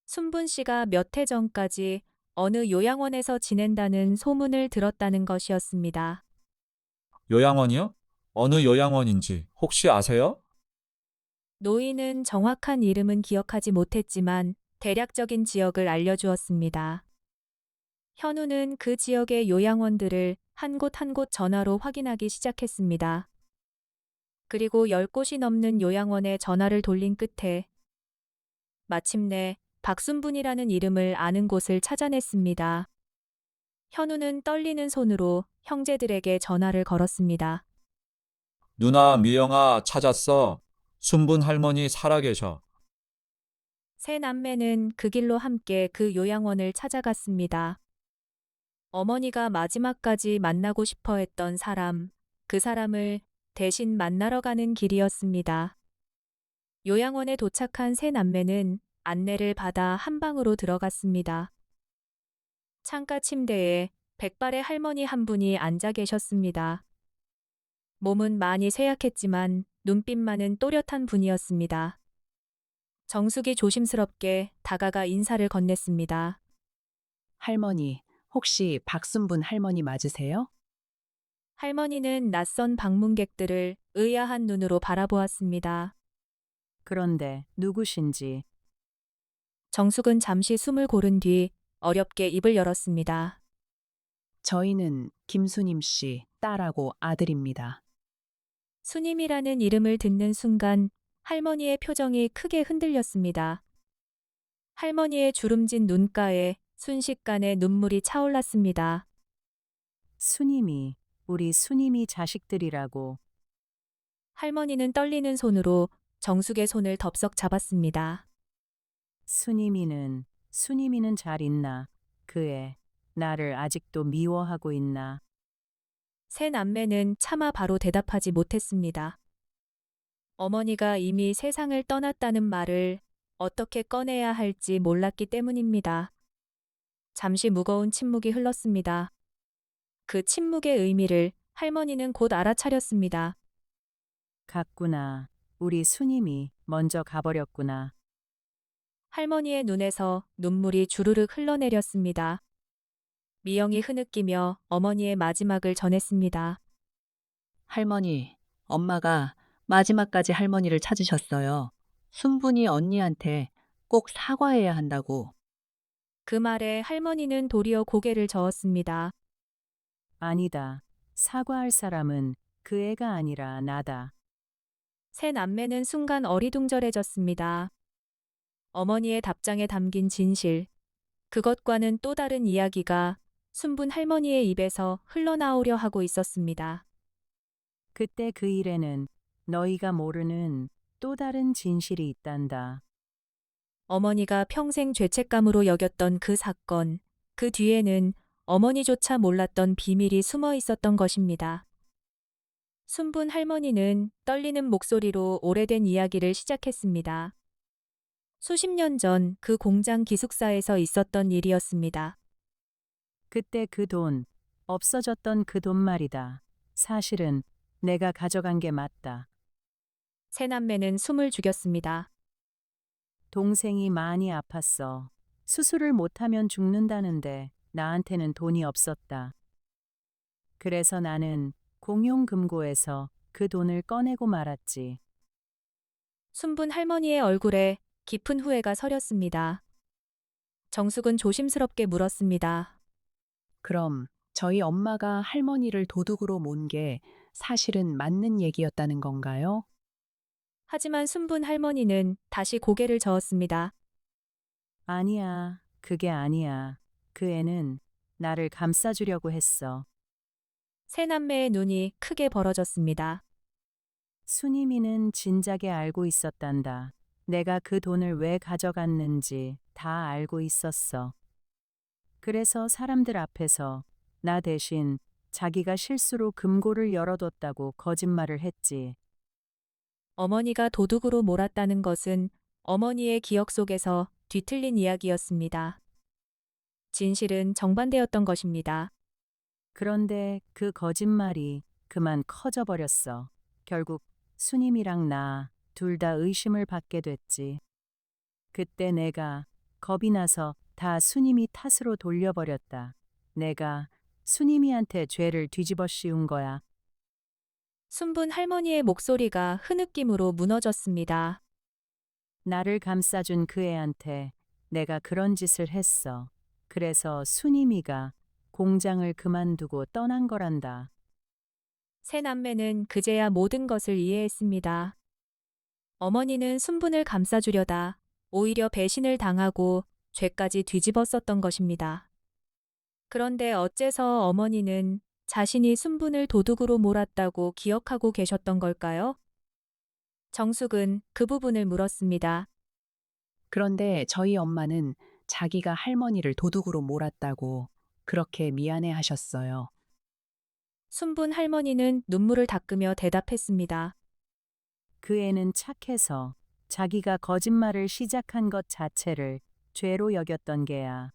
순분 씨가 몇 해 전까지 어느 요양원에서 지낸다는 소문을 들었다는 것이었습니다. 요양원이요? 어느 요양원인지 혹시 아세요? 노인은 정확한 이름은 기억하지 못했지만 대략적인 지역을 알려주었습니다. 현우는 그 지역의 요양원들을 한 곳 한 곳 전화로 확인하기 시작했습니다. 그리고 10곳이 넘는 요양원에 전화를 돌린 끝에 마침내 박순분이라는 이름을 아는 곳을 찾아냈습니다. 현우는 떨리는 손으로 형제들에게 전화를 걸었습니다. 누나 미영아 찾았어. 순분 할머니 살아계셔. 세 남매는 그 길로 함께 그 요양원을 찾아갔습니다. 어머니가 마지막까지 만나고 싶어 했던 사람, 그 사람을 대신 만나러 가는 길이었습니다. 요양원에 도착한 세 남매는 안내를 받아 한 방으로 들어갔습니다. 창가 침대에 백발의 할머니 한 분이 앉아 계셨습니다. 몸은 많이 쇠약했지만 눈빛만은 또렷한 분이었습니다. 정숙이 조심스럽게 다가가 인사를 건넸습니다. 할머니, 혹시 박순분 할머니 맞으세요? 할머니는 낯선 방문객들을 의아한 눈으로 바라보았습니다. 그런데 누구신지 정숙은 잠시 숨을 고른 뒤 어렵게 입을 열었습니다. 저희는 김수님 씨 딸하고 아들입니다. 수님이라는 이름을 듣는 순간 할머니의 표정이 크게 흔들렸습니다. 할머니의 주름진 눈가에 순식간에 눈물이 차올랐습니다. 수님이 우리 수님이 자식들이라고. 할머니는 떨리는 손으로 정숙의 손을 덥석 잡았습니다. 수님이는 잘 있나? 그 애 나를 아직도 미워하고 있나? 세 남매는 차마 바로 대답하지 못했습니다. 어머니가 이미 세상을 떠났다는 말을 어떻게 꺼내야 할지 몰랐기 때문입니다. 잠시 무거운 침묵이 흘렀습니다. 그 침묵의 의미를 할머니는 곧 알아차렸습니다. 갔구나. 우리 수님이 먼저 가버렸구나. 할머니의 눈에서 눈물이 주르륵 흘러내렸습니다. 미영이 흐느끼며 어머니의 마지막을 전했습니다. 할머니, 엄마가 마지막까지 할머니를 찾으셨어요. 순분이 언니한테 꼭 사과해야 한다고. 그 말에 할머니는 도리어 고개를 저었습니다. 아니다. 사과할 사람은 그 애가 아니라 나다. 세 남매는 순간 어리둥절해졌습니다. 어머니의 답장에 담긴 진실, 그것과는 또 다른 이야기가 순분 할머니의 입에서 흘러나오려 하고 있었습니다. 그때 그 일에는 너희가 모르는 또 다른 진실이 있단다. 어머니가 평생 죄책감으로 여겼던 그 사건, 그 뒤에는 어머니조차 몰랐던 비밀이 숨어 있었던 것입니다. 순분 할머니는 떨리는 목소리로 오래된 이야기를 시작했습니다. 수십 년 전 그 공장 기숙사에서 있었던 일이었습니다. 그때 그 돈, 없어졌던 그 돈 말이다. 사실은 내가 가져간 게 맞다. 세 남매는 숨을 죽였습니다. 동생이 많이 아팠어. 수술을 못하면 죽는다는데 나한테는 돈이 없었다. 그래서 나는 공용금고에서 그 돈을 꺼내고 말았지. 순분 할머니의 얼굴에 깊은 후회가 서렸습니다. 정숙은 조심스럽게 물었습니다. 그럼 저희 엄마가 할머니를 도둑으로 몬 게 사실은 맞는 얘기였다는 건가요? 하지만 순분 할머니는 다시 고개를 저었습니다. 아니야, 그게 아니야. 그 애는 나를 감싸주려고 했어. 세 남매의 눈이 크게 벌어졌습니다. 수님이는 진작에 알고 있었단다. 내가 그 돈을 왜 가져갔는지 다 알고 있었어. 그래서 사람들 앞에서 나 대신 자기가 실수로 금고를 열어뒀다고 거짓말을 했지. 어머니가 도둑으로 몰았다는 것은 어머니의 기억 속에서 뒤틀린 이야기였습니다. 진실은 정반대였던 것입니다. 그런데 그 거짓말이 그만 커져버렸어. 결국 수님이랑 나 둘 다 의심을 받게 됐지. 그때 내가 겁이 나서 다 수님이 탓으로 돌려버렸다. 내가 수님이한테 죄를 뒤집어 씌운 거야. 순분 할머니의 목소리가 흐느낌으로 무너졌습니다. 나를 감싸준 그 애한테 내가 그런 짓을 했어. 그래서 수님이가 공장을 그만두고 떠난 거란다. 새 남매는 그제야 모든 것을 이해했습니다. 어머니는 순분을 감싸주려다 오히려 배신을 당하고 죄까지 뒤집어 썼던 것입니다. 그런데 어째서 어머니는 자신이 순분을 도둑으로 몰았다고 기억하고 계셨던 걸까요? 정숙은 그 부분을 물었습니다. 그런데 저희 엄마는 자기가 할머니를 도둑으로 몰았다고 그렇게 미안해 하셨어요. 순분 할머니는 눈물을 닦으며 대답했습니다. 그 애는 착해서 자기가 거짓말을 시작한 것 자체를 죄로 여겼던 게야.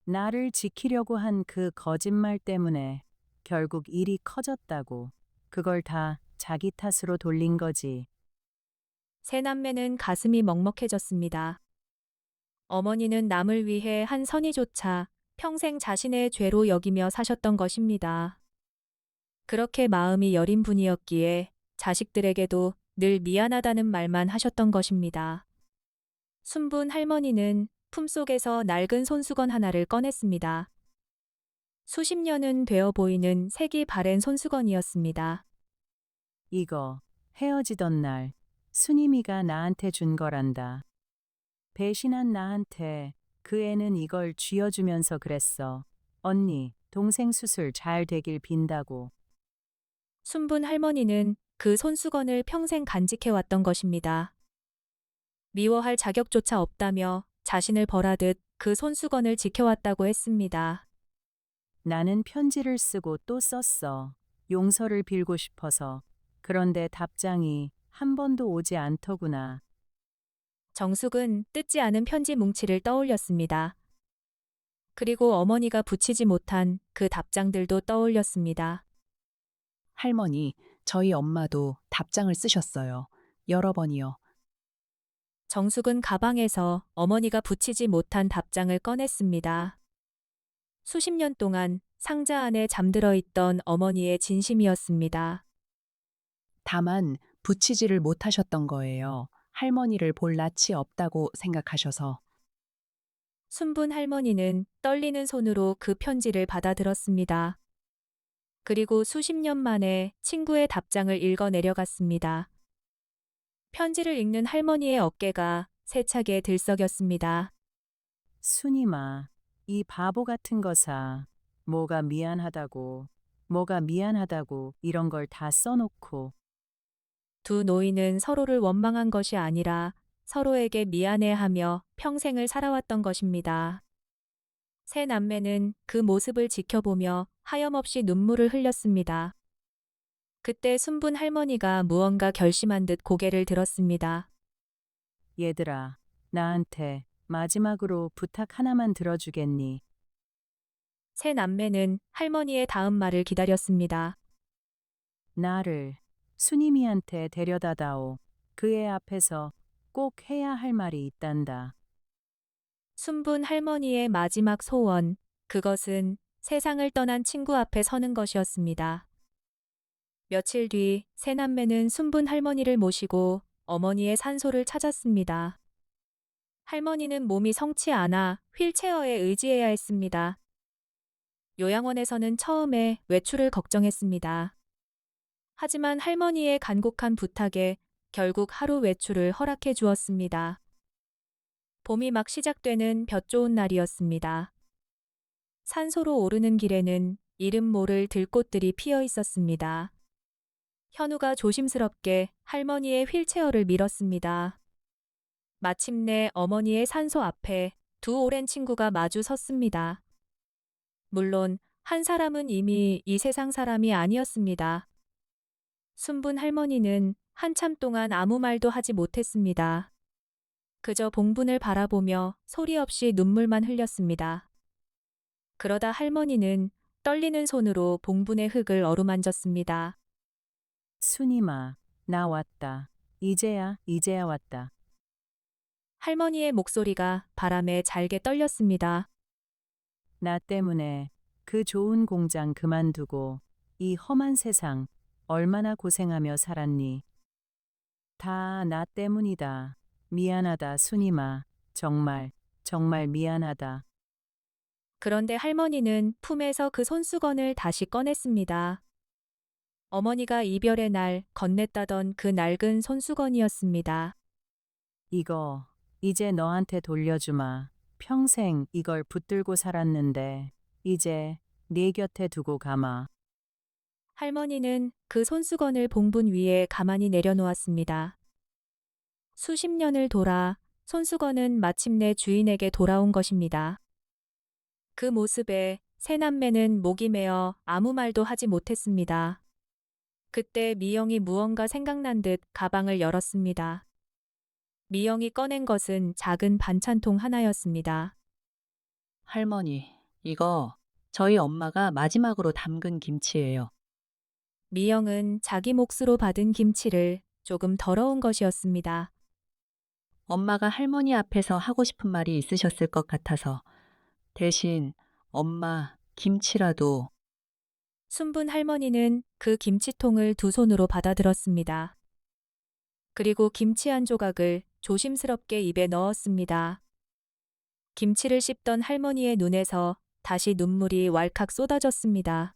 나를 지키려고 한 그 거짓말 때문에 결국 일이 커졌다고. 그걸 다 자기 탓으로 돌린 거지. 새 남매는 가슴이 먹먹해졌습니다. 어머니는 남을 위해 한 선의조차 평생 자신의 죄로 여기며 사셨던 것입니다. 그렇게 마음이 여린 분이었기에 자식들에게도 늘 미안하다는 말만 하셨던 것입니다. 순분 할머니는 품속에서 낡은 손수건 하나를 꺼냈습니다. 수십 년은 되어 보이는 색이 바랜 손수건이었습니다. 이거 헤어지던 날 수님이가 나한테 준 거란다. 배신한 나한테 그 애는 이걸 쥐어주면서 그랬어. 언니, 동생 수술 잘 되길 빈다고. 순분 할머니는 그 손수건을 평생 간직해왔던 것입니다. 미워할 자격조차 없다며 자신을 벌하듯 그 손수건을 지켜왔다고 했습니다. 나는 편지를 쓰고 또 썼어. 용서를 빌고 싶어서. 그런데 답장이 한 번도 오지 않더구나. 정숙은 뜯지 않은 편지 뭉치를 떠올렸습니다. 그리고 어머니가 붙이지 못한 그 답장들도 떠올렸습니다. 할머니, 저희 엄마도 답장을 쓰셨어요. 여러 번이요. 정숙은 가방에서 어머니가 붙이지 못한 답장을 꺼냈습니다. 수십 년 동안 상자 안에 잠들어 있던 어머니의 진심이었습니다. 다만 붙이지를 못하셨던 거예요. 할머니를 볼 낯이 없다고 생각하셔서. 순분 할머니는 떨리는 손으로 그 편지를 받아들었습니다. 그리고 수십 년 만에 친구의 답장을 읽어 내려갔습니다. 편지를 읽는 할머니의 어깨가 세차게 들썩였습니다. 순이마, 이 바보 같은 거사. 뭐가 미안하다고 이런 걸 다 써놓고. 두 노인은 서로를 원망한 것이 아니라 서로에게 미안해하며 평생을 살아왔던 것입니다. 새 남매는 그 모습을 지켜보며 하염없이 눈물을 흘렸습니다. 그때 순분 할머니가 무언가 결심한 듯 고개를 들었습니다. 얘들아, 나한테 마지막으로 부탁 하나만 들어주겠니? 새 남매는 할머니의 다음 말을 기다렸습니다. 나를 수님이한테 데려다다오. 그 애 앞에서 꼭 해야 할 말이 있단다. 순분 할머니의 마지막 소원, 그것은 세상을 떠난 친구 앞에 서는 것이었습니다. 며칠 뒤 새 남매는 순분 할머니를 모시고 어머니의 산소를 찾았습니다. 할머니는 몸이 성치 않아 휠체어에 의지해야 했습니다. 요양원에서는 처음에 외출을 걱정했습니다. 하지만 할머니의 간곡한 부탁에 결국 하루 외출을 허락해 주었습니다. 봄이 막 시작되는 볕 좋은 날이었습니다. 산소로 오르는 길에는 이름 모를 들꽃들이 피어 있었습니다. 현우가 조심스럽게 할머니의 휠체어를 밀었습니다. 마침내 어머니의 산소 앞에 두 오랜 친구가 마주 섰습니다. 물론 한 사람은 이미 이 세상 사람이 아니었습니다. 순분 할머니는 한참 동안 아무 말도 하지 못했습니다. 그저 봉분을 바라보며 소리 없이 눈물만 흘렸습니다. 그러다 할머니는 떨리는 손으로 봉분의 흙을 어루만졌습니다. 순임아, 나 왔다. 이제야 왔다. 할머니의 목소리가 바람에 잘게 떨렸습니다. 나 때문에 그 좋은 공장 그만두고 이 험한 세상 얼마나 고생하며 살았니? 다 나 때문이다. 미안하다, 순임아. 정말 미안하다. 그런데 할머니는 품에서 그 손수건을 다시 꺼냈습니다. 어머니가 이별의 날 건넸다던 그 낡은 손수건이었습니다. 이거 이제 너한테 돌려주마. 평생 이걸 붙들고 살았는데 이제 네 곁에 두고 가마. 할머니는 그 손수건을 봉분 위에 가만히 내려놓았습니다. 수십 년을 돌아 손수건은 마침내 주인에게 돌아온 것입니다. 그 모습에 세 남매는 목이 메어 아무 말도 하지 못했습니다. 그때 미영이 무언가 생각난 듯 가방을 열었습니다. 미영이 꺼낸 것은 작은 반찬통 하나였습니다. 할머니, 이거 저희 엄마가 마지막으로 담근 김치예요. 미영은 자기 몫으로 받은 김치를 조금 더러운 것이었습니다. 엄마가 할머니 앞에서 하고 싶은 말이 있으셨을 것 같아서 대신 엄마 김치라도. 순분 할머니는 그 김치통을 두 손으로 받아들었습니다. 그리고 김치 한 조각을 조심스럽게 입에 넣었습니다. 김치를 씹던 할머니의 눈에서 다시 눈물이 왈칵 쏟아졌습니다.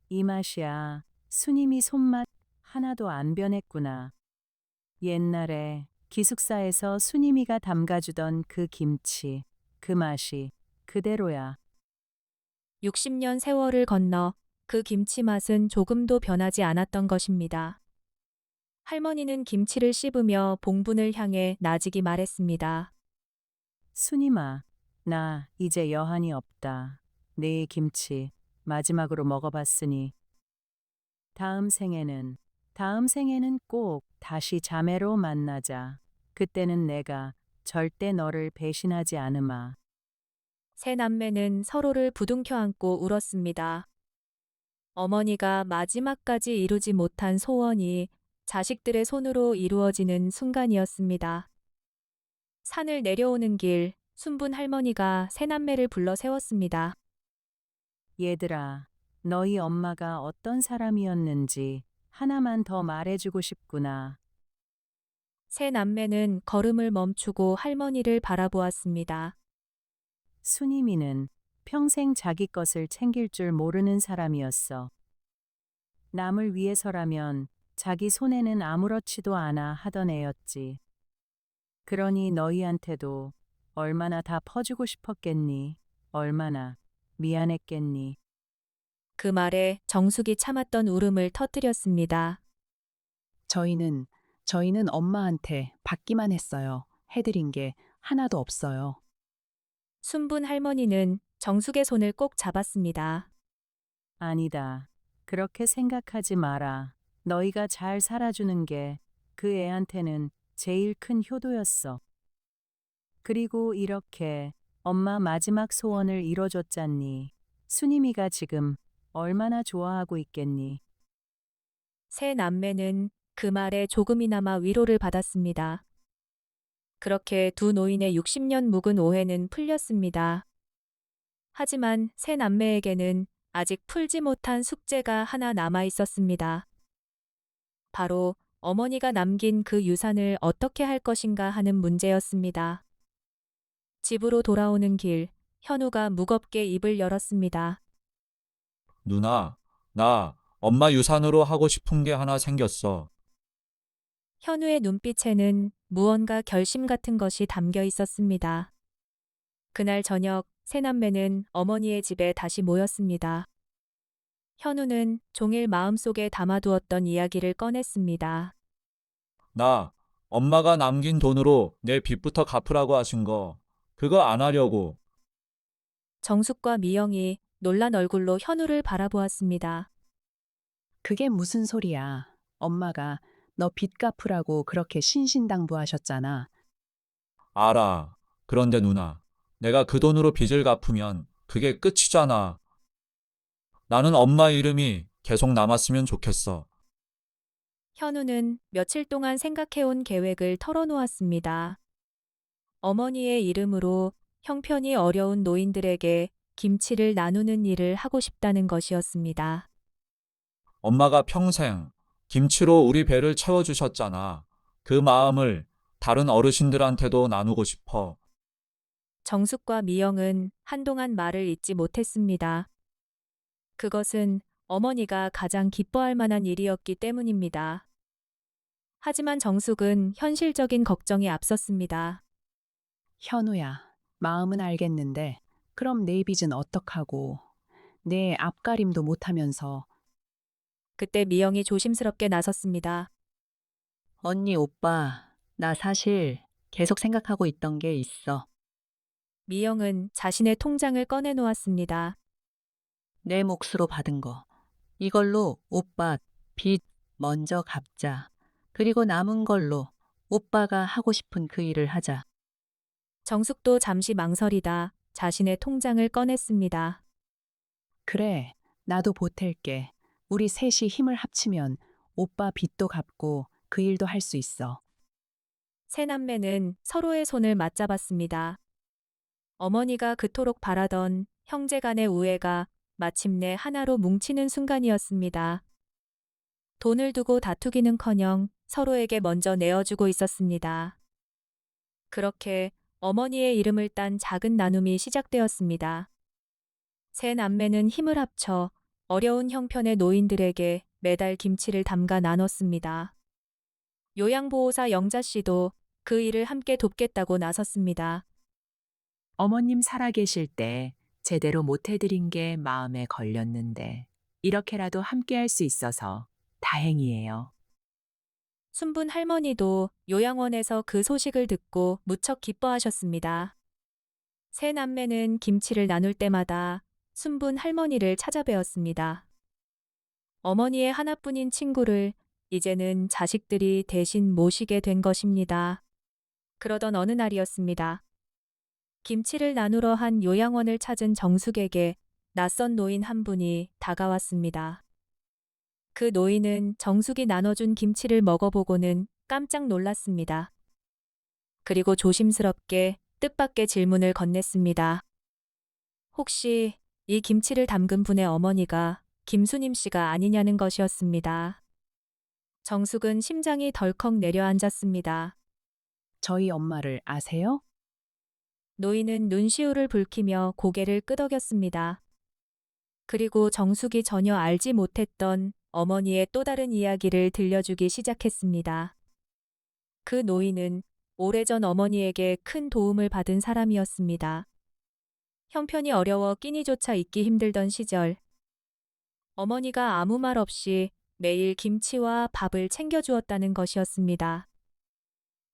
이 맛이야. 순임이 손맛 하나도 안 변했구나. 옛날에 기숙사에서 순임이가 담가주던 그 김치, 그 맛이 그대로야. 60년 세월을 건너 그 김치 맛은 조금도 변하지 않았던 것입니다. 할머니는 김치를 씹으며 봉분을 향해 나직이 말했습니다. 순임아, 나 이제 여한이 없다. 내 김치 마지막으로 먹어봤으니 다음 생에는 꼭 다시 자매로 만나자. 그때는 내가 절대 너를 배신하지 않으마. 세 남매는 서로를 부둥켜 안고 울었습니다. 어머니가 마지막까지 이루지 못한 소원이 자식들의 손으로 이루어지는 순간이었습니다. 산을 내려오는 길, 순분 할머니가 세 남매를 불러 세웠습니다. 얘들아, 너희 엄마가 어떤 사람이었는지 하나만 더 말해주고 싶구나. 세 남매는 걸음을 멈추고 할머니를 바라보았습니다. 순임이는 평생 자기 것을 챙길 줄 모르는 사람이었어. 남을 위해서라면 자기 손에는 아무렇지도 않아 하던 애였지. 그러니 너희한테도 얼마나 다 퍼주고 싶었겠니? 얼마나 미안했겠니? 그 말에 정숙이 참았던 울음을 터뜨렸습니다. 저희는 엄마한테 받기만 했어요. 해드린 게 하나도 없어요. 순분 할머니는 정숙의 손을 꼭 잡았습니다. 아니다. 그렇게 생각하지 마라. 너희가 잘 살아주는 게 그 애한테는 제일 큰 효도였어. 그리고 이렇게 엄마 마지막 소원을 이뤄줬잖니. 순임이가 지금 얼마나 좋아하고 있겠니? 세 남매는 그 말에 조금이나마 위로를 받았습니다. 그렇게 두 노인의 60년 묵은 오해는 풀렸습니다. 하지만 세 남매에게는 아직 풀지 못한 숙제가 하나 남아 있었습니다. 바로 어머니가 남긴 그 유산을 어떻게 할 것인가 하는 문제였습니다. 집으로 돌아오는 길, 현우가 무겁게 입을 열었습니다. 누나, 나 엄마 유산으로 하고 싶은 게 하나 생겼어. 현우의 눈빛에는 무언가 결심 같은 것이 담겨 있었습니다. 그날 저녁 세 남매는 어머니의 집에 다시 모였습니다. 현우는 종일 마음속에 담아두었던 이야기를 꺼냈습니다. 나 엄마가 남긴 돈으로 내 빚부터 갚으라고 하신 거 그거 안 하려고. 정숙과 미영이 놀란 얼굴로 현우를 바라보았습니다. 그게 무슨 소리야? 엄마가 너 빚 갚으라고 그렇게 신신당부하셨잖아. 알아. 그런데 누나, 내가 그 돈으로 빚을 갚으면 그게 끝이잖아. 나는 엄마 이름이 계속 남았으면 좋겠어. 현우는 며칠 동안 생각해온 계획을 털어놓았습니다. 어머니의 이름으로 형편이 어려운 노인들에게 김치를 나누는 일을 하고 싶다는 것이었습니다. 엄마가 평생 김치로 우리 배를 채워주셨잖아. 그 마음을 다른 어르신들한테도 나누고 싶어. 정숙과 미영은 한동안 말을 잇지 못했습니다. 그것은 어머니가 가장 기뻐할 만한 일이었기 때문입니다. 하지만 정숙은 현실적인 걱정이 앞섰습니다. 현우야, 마음은 알겠는데 그럼 내 빚은 어떡하고? 내 앞가림도 못하면서 그때 미영이 조심스럽게 나섰습니다. 언니, 오빠, 나 사실 계속 생각하고 있던 게 있어. 미영은 자신의 통장을 꺼내놓았습니다. 내 몫으로 받은 거. 이걸로 오빠 빚 먼저 갚자. 그리고 남은 걸로 오빠가 하고 싶은 그 일을 하자. 정숙도 잠시 망설이다 자신의 통장을 꺼냈습니다. 그래, 나도 보탤게. 우리 셋이 힘을 합치면 오빠 빚도 갚고 그 일도 할 수 있어. 세 남매는 서로의 손을 맞잡았습니다. 어머니가 그토록 바라던 형제 간의 우애가 마침내 하나로 뭉치는 순간이었습니다. 돈을 두고 다투기는커녕 서로에게 먼저 내어주고 있었습니다. 그렇게 어머니의 이름을 딴 작은 나눔이 시작되었습니다. 세 남매는 힘을 합쳐 어려운 형편의 노인들에게 매달 김치를 담가 나눴습니다. 요양보호사 영자 씨도 그 일을 함께 돕겠다고 나섰습니다. 어머님 살아계실 때 제대로 못해드린 게 마음에 걸렸는데 이렇게라도 함께할 수 있어서 다행이에요. 순분 할머니도 요양원에서 그 소식을 듣고 무척 기뻐하셨습니다. 세 남매는 김치를 나눌 때마다 순분 할머니를 찾아뵈었습니다. 어머니의 하나뿐인 친구를 이제는 자식들이 대신 모시게 된 것입니다. 그러던 어느 날이었습니다. 김치를 나누러 한 요양원을 찾은 정숙에게 낯선 노인 한 분이 다가왔습니다. 그 노인은 정숙이 나눠준 김치를 먹어보고는 깜짝 놀랐습니다. 그리고 조심스럽게 뜻밖의 질문을 건넸습니다. 혹시 이 김치를 담근 분의 어머니가 김수님 씨가 아니냐는 것이었습니다. 정숙은 심장이 덜컥 내려앉았습니다. 저희 엄마를 아세요? 노인은 눈시울을 붉히며 고개를 끄덕였습니다. 그리고 정숙이 전혀 알지 못했던 어머니의 또 다른 이야기를 들려주기 시작했습니다. 그 노인은 오래전 어머니에게 큰 도움을 받은 사람이었습니다. 형편이 어려워 끼니조차 잊기 힘들던 시절, 어머니가 아무 말 없이 매일 김치와 밥을 챙겨주었다는 것이었습니다.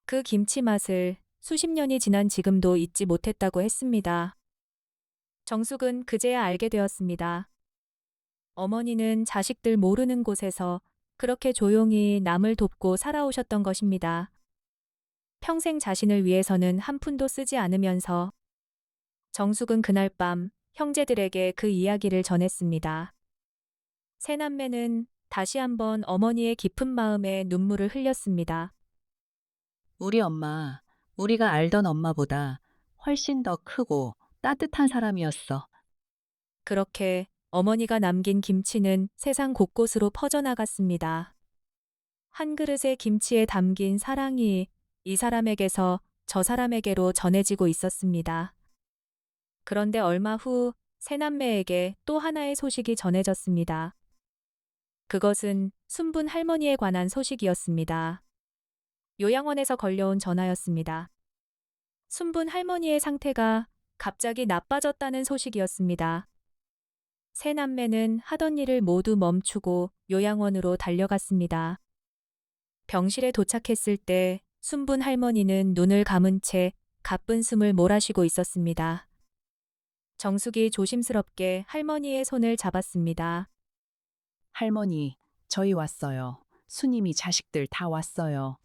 그 김치 맛을 수십 년이 지난 지금도 잊지 못했다고 했습니다. 정숙은 그제야 알게 되었습니다. 어머니는 자식들 모르는 곳에서 그렇게 조용히 남을 돕고 살아오셨던 것입니다. 평생 자신을 위해서는 한 푼도 쓰지 않으면서 정숙은 그날 밤 형제들에게 그 이야기를 전했습니다. 세 남매는 다시 한번 어머니의 깊은 마음에 눈물을 흘렸습니다. 우리 엄마, 우리가 알던 엄마보다 훨씬 더 크고 따뜻한 사람이었어. 그렇게 어머니가 남긴 김치는 세상 곳곳으로 퍼져나갔습니다. 한 그릇의 김치에 담긴 사랑이 이 사람에게서 저 사람에게로 전해지고 있었습니다. 그런데 얼마 후 세 남매에게 또 하나의 소식이 전해졌습니다. 그것은 순분 할머니에 관한 소식이었습니다. 요양원에서 걸려온 전화였습니다. 순분 할머니의 상태가 갑자기 나빠졌다는 소식이었습니다. 세 남매는 하던 일을 모두 멈추고 요양원으로 달려갔습니다. 병실에 도착했을 때 순분 할머니는 눈을 감은 채 가쁜 숨을 몰아쉬고 있었습니다. 정숙이 조심스럽게 할머니의 손을 잡았습니다. 할머니, 저희 왔어요. 수님이 자식들 다 왔어요.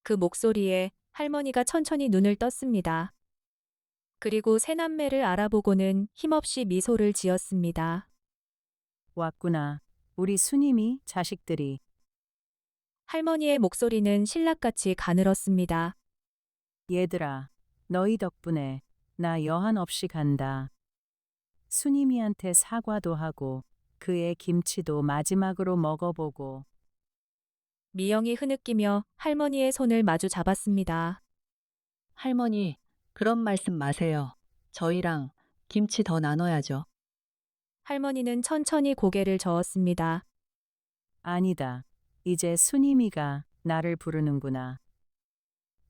그 목소리에 할머니가 천천히 눈을 떴습니다. 그리고 새 남매를 알아보고는 힘없이 미소를 지었습니다. 왔구나. 우리 수님이 자식들이. 할머니의 목소리는 신락같이 가늘었습니다. 얘들아, 너희 덕분에 나 여한 없이 간다. 수님이한테 사과도 하고 그의 김치도 마지막으로 먹어보고. 미영이 흐느끼며 할머니의 손을 마주 잡았습니다. 할머니, 그런 말씀 마세요. 저희랑 김치 더 나눠야죠. 할머니는 천천히 고개를 저었습니다. 아니다. 이제 수님이가 나를 부르는구나.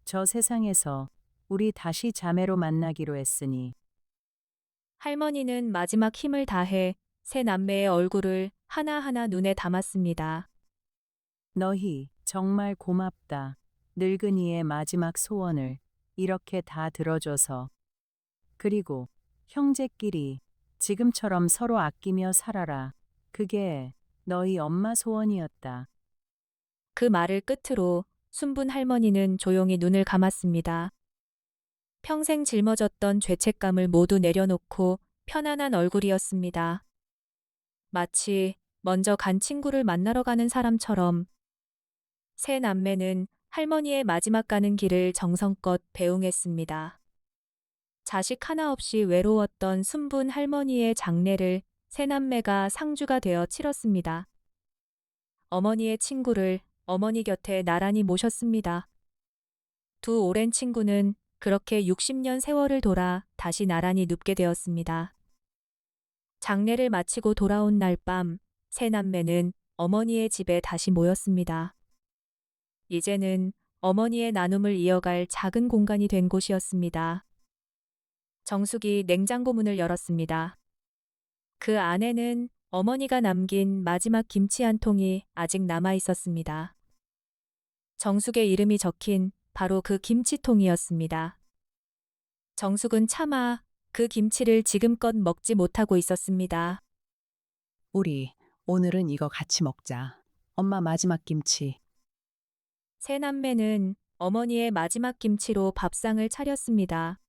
저 세상에서 우리 다시 자매로 만나기로 했으니 할머니는 마지막 힘을 다해 새 남매의 얼굴을 하나하나 눈에 담았습니다. 너희 정말 고맙다. 늙은이의 마지막 소원을 이렇게 다 들어줘서. 그리고 형제끼리 지금처럼 서로 아끼며 살아라. 그게 너희 엄마 소원이었다. 그 말을 끝으로 순분 할머니는 조용히 눈을 감았습니다. 평생 짊어졌던 죄책감을 모두 내려놓고 편안한 얼굴이었습니다. 마치 먼저 간 친구를 만나러 가는 사람처럼 새 남매는 할머니의 마지막 가는 길을 정성껏 배웅했습니다. 자식 하나 없이 외로웠던 순분 할머니의 장례를 새 남매가 상주가 되어 치렀습니다. 어머니의 친구를 어머니 곁에 나란히 모셨습니다. 두 오랜 친구는 그렇게 60년 세월을 돌아 다시 나란히 눕게 되었습니다. 장례를 마치고 돌아온 날 밤, 새 남매는 어머니의 집에 다시 모였습니다. 이제는 어머니의 나눔을 이어갈 작은 공간이 된 곳이었습니다. 정숙이 냉장고 문을 열었습니다. 그 안에는 어머니가 남긴 마지막 김치 한 통이 아직 남아 있었습니다. 정숙의 이름이 적힌 바로 그 김치통이었습니다. 정숙은 차마 그 김치를 지금껏 먹지 못하고 있었습니다. 우리 오늘은 이거 같이 먹자. 엄마 마지막 김치. 새 남매는 어머니의 마지막 김치로 밥상을 차렸습니다.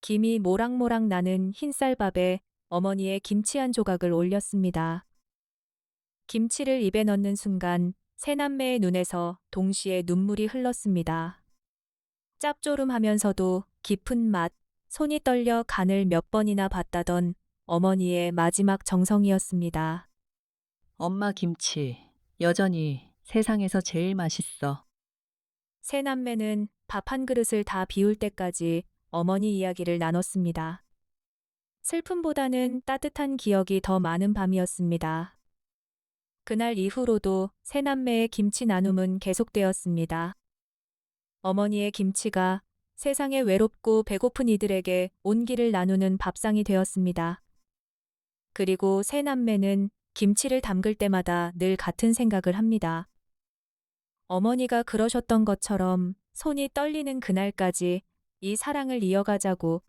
김이 모락모락 나는 흰쌀밥에 어머니의 김치 한 조각을 올렸습니다. 김치를 입에 넣는 순간 새 남매의 눈에서 동시에 눈물이 흘렀습니다. 짭조름하면서도 깊은 맛, 손이 떨려 간을 몇 번이나 봤다던 어머니의 마지막 정성이었습니다. 엄마 김치, 여전히 세상에서 제일 맛있어. 새 남매는 밥 한 그릇을 다 비울 때까지 어머니 이야기를 나눴습니다. 슬픔보다는 따뜻한 기억이 더 많은 밤이었습니다. 그날 이후로도 새 남매의 김치 나눔은 계속되었습니다. 어머니의 김치가 세상에 외롭고 배고픈 이들에게 온기를 나누는 밥상이 되었습니다. 그리고 새 남매는 김치를 담글 때마다 늘 같은 생각을 합니다. 어머니가 그러셨던 것처럼 손이 떨리는 그날까지 이 사랑을 이어가자고.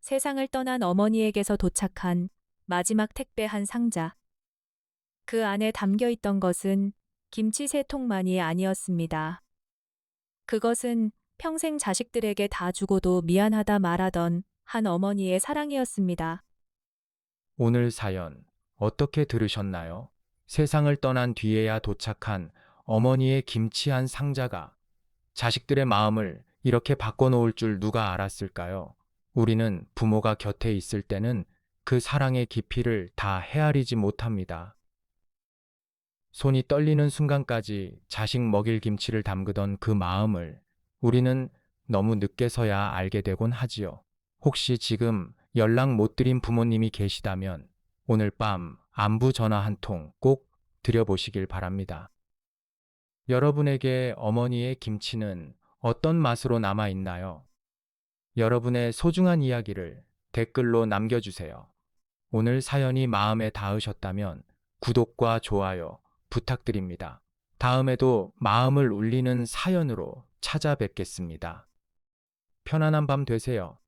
세상을 떠난 어머니에게서 도착한 마지막 택배 한 상자. 그 안에 담겨 있던 것은 김치 3통만이 아니었습니다. 그것은 평생 자식들에게 다 주고도 미안하다 말하던 한 어머니의 사랑이었습니다. 오늘 사연 어떻게 들으셨나요? 세상을 떠난 뒤에야 도착한 어머니의 김치 한 상자가 자식들의 마음을 이렇게 바꿔놓을 줄 누가 알았을까요? 우리는 부모가 곁에 있을 때는 그 사랑의 깊이를 다 헤아리지 못합니다. 손이 떨리는 순간까지 자식 먹일 김치를 담그던 그 마음을 우리는 너무 늦게서야 알게 되곤 하지요. 혹시 지금 연락 못 드린 부모님이 계시다면 오늘 밤 안부 전화 한 통 꼭 드려보시길 바랍니다. 여러분에게 어머니의 김치는 어떤 맛으로 남아 있나요? 여러분의 소중한 이야기를 댓글로 남겨주세요. 오늘 사연이 마음에 닿으셨다면 구독과 좋아요 부탁드립니다. 다음에도 마음을 울리는 사연으로 찾아뵙겠습니다. 편안한 밤 되세요.